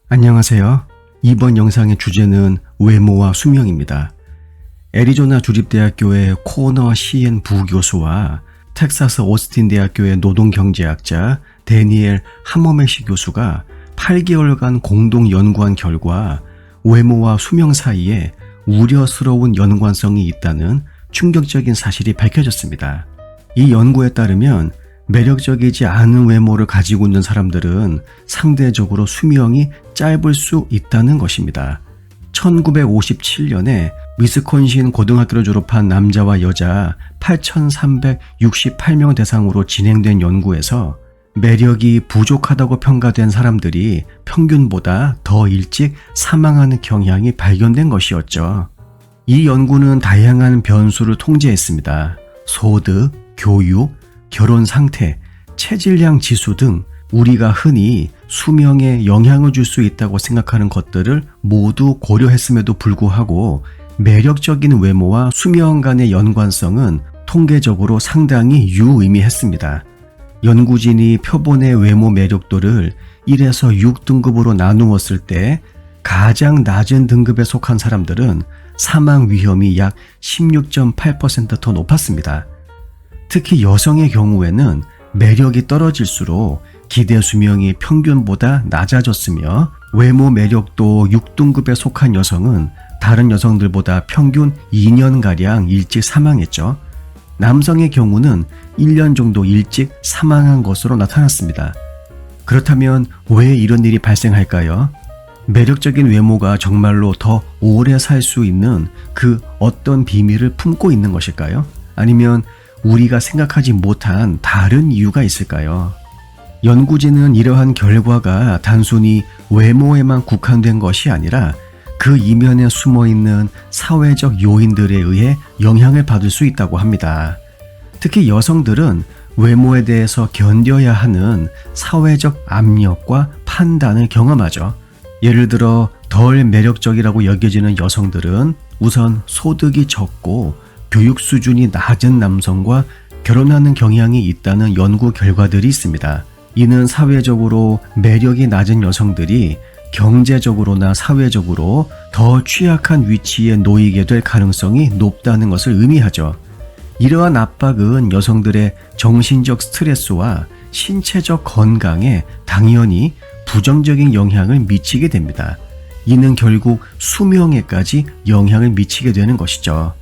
안녕하세요. 이번 영상의 주제는 외모와 수명입니다. 애리조나 주립대학교의 코너 시엔 부교수와 텍사스 오스틴 대학교의 노동경제학자 데니엘 하머메시 교수가 8개월간 공동 연구한 결과 외모와 수명 사이에 우려스러운 연관성이 있다는 충격적인 사실이 밝혀졌습니다. 이 연구에 따르면 매력적이지 않은 외모를 가지고 있는 사람들은 상대적으로 수명이 짧을 수 있다는 것입니다. 1957년에 위스콘신 고등학교를 졸업한 남자와 여자 8,368명 대상으로 진행된 연구에서 매력이 부족하다고 평가된 사람들이 평균보다 더 일찍 사망하는 경향이 발견된 것이었죠. 이 연구는 다양한 변수를 통제했습니다. 소득, 교육, 결혼 상태, 체질량 지수 등 우리가 흔히 수명에 영향을 줄 수 있다고 생각하는 것들을 모두 고려했음에도 불구하고 매력적인 외모와 수명 간의 연관성은 통계적으로 상당히 유의미했습니다. 연구진이 표본의 외모 매력도를 1에서 6등급으로 나누었을 때 가장 낮은 등급에 속한 사람들은 사망 위험이 약 16.8% 더 높았습니다. 특히 여성의 경우에는 매력이 떨어질수록 기대 수명이 평균보다 낮아졌으며 외모 매력도 6등급에 속한 여성은 다른 여성들보다 평균 2년가량 일찍 사망했죠. 남성의 경우는 1년 정도 일찍 사망한 것으로 나타났습니다. 그렇다면 왜 이런 일이 발생할까요? 매력적인 외모가 정말로 더 오래 살 수 있는 그 어떤 비밀을 품고 있는 것일까요? 아니면 우리가 생각하지 못한 다른 이유가 있을까요? 연구진은 이러한 결과가 단순히 외모에만 국한된 것이 아니라 그 이면에 숨어있는 사회적 요인들에 의해 영향을 받을 수 있다고 합니다. 특히 여성들은 외모에 대해서 견뎌야 하는 사회적 압력과 판단을 경험하죠. 예를 들어 덜 매력적이라고 여겨지는 여성들은 우선 소득이 적고 교육 수준이 낮은 남성과 결혼하는 경향이 있다는 연구 결과들이 있습니다. 이는 사회적으로 매력이 낮은 여성들이 경제적으로나 사회적으로 더 취약한 위치에 놓이게 될 가능성이 높다는 것을 의미하죠. 이러한 압박은 여성들의 정신적 스트레스와 신체적 건강에 당연히 부정적인 영향을 미치게 됩니다. 이는 결국 수명에까지 영향을 미치게 되는 것이죠.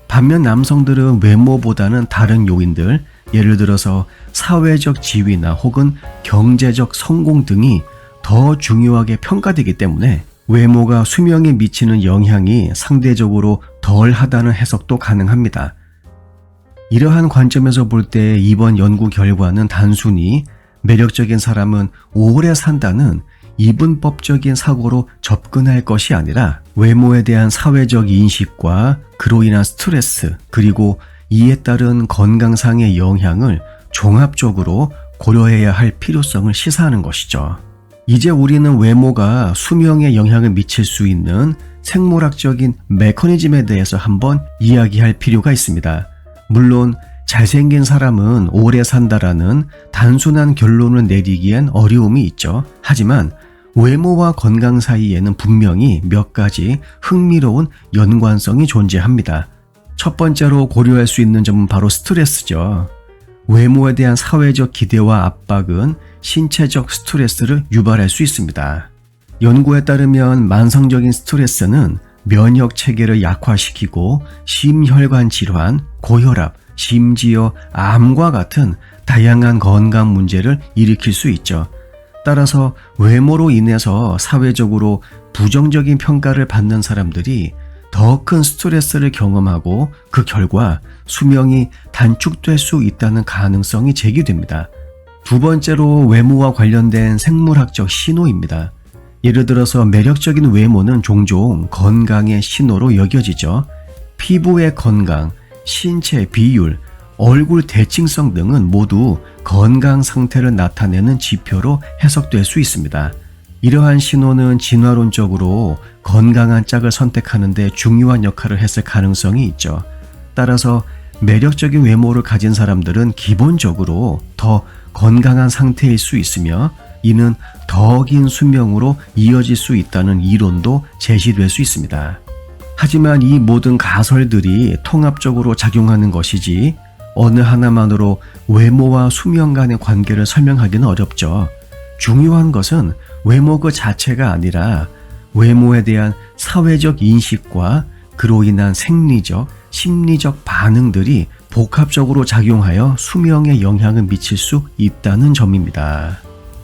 반면 남성들은 외모보다는 다른 요인들, 예를 들어서 사회적 지위나 혹은 경제적 성공 등이 더 중요하게 평가되기 때문에 외모가 수명에 미치는 영향이 상대적으로 덜하다는 해석도 가능합니다. 이러한 관점에서 볼 때 이번 연구 결과는 단순히 매력적인 사람은 오래 산다는 이분법적인 사고로 접근할 것이 아니라 외모에 대한 사회적 인식과 그로 인한 스트레스 그리고 이에 따른 건강상의 영향을 종합적으로 고려해야 할 필요성을 시사하는 것이죠. 이제 우리는 외모가 수명에 영향을 미칠 수 있는 생물학적인 메커니즘에 대해서 한번 이야기할 필요가 있습니다. 물론 잘생긴 사람은 오래 산다라는 단순한 결론을 내리기엔 어려움이 있죠. 하지만 외모와 건강 사이에는 분명히 몇 가지 흥미로운 연관성이 존재합니다. 첫 번째로 고려할 수 있는 점은 바로 스트레스죠. 외모에 대한 사회적 기대와 압박은 신체적 스트레스를 유발할 수 있습니다. 연구에 따르면 만성적인 스트레스는 면역 체계를 약화시키고 심혈관 질환, 고혈압, 심지어 암과 같은 다양한 건강 문제를 일으킬 수 있죠. 따라서 외모로 인해서 사회적으로 부정적인 평가를 받는 사람들이 더 큰 스트레스를 경험하고 그 결과 수명이 단축될 수 있다는 가능성이 제기됩니다. 두 번째로 외모와 관련된 생물학적 신호입니다. 예를 들어서 매력적인 외모는 종종 건강의 신호로 여겨지죠. 피부의 건강, 신체 비율, 얼굴 대칭성 등은 모두 건강 상태를 나타내는 지표로 해석될 수 있습니다. 이러한 신호는 진화론적으로 건강한 짝을 선택하는 데 중요한 역할을 했을 가능성이 있죠. 따라서 매력적인 외모를 가진 사람들은 기본적으로 더 건강한 상태일 수 있으며 이는 더 긴 수명으로 이어질 수 있다는 이론도 제시될 수 있습니다. 하지만 이 모든 가설들이 통합적으로 작용하는 것이지 어느 하나만으로 외모와 수명 간의 관계를 설명하기는 어렵죠. 중요한 것은 외모 그 자체가 아니라 외모에 대한 사회적 인식과 그로 인한 생리적, 심리적 반응들이 복합적으로 작용하여 수명에 영향을 미칠 수 있다는 점입니다.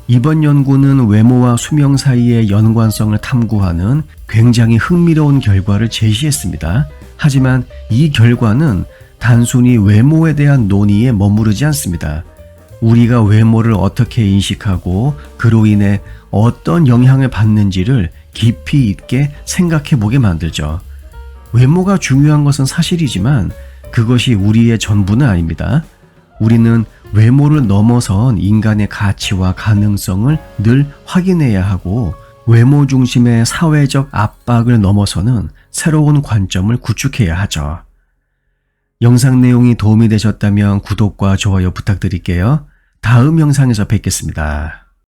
이번 연구는 외모와 수명 사이의 연관성을 탐구하는 굉장히 흥미로운 결과를 제시했습니다. 하지만 이 결과는 단순히 외모에 대한 논의에 머무르지 않습니다. 우리가 외모를 어떻게 인식하고 그로 인해 어떤 영향을 받는지를 깊이 있게 생각해 보게 만들죠. 외모가 중요한 것은 사실이지만 그것이 우리의 전부는 아닙니다. 우리는 외모를 넘어선 인간의 가치와 가능성을 늘 확인해야 하고 외모 중심의 사회적 압박을 넘어서는 새로운 관점을 구축해야 하죠. 영상 내용이 도움이 되셨다면 구독과 좋아요 부탁드릴게요. 다음 영상에서 뵙겠습니다.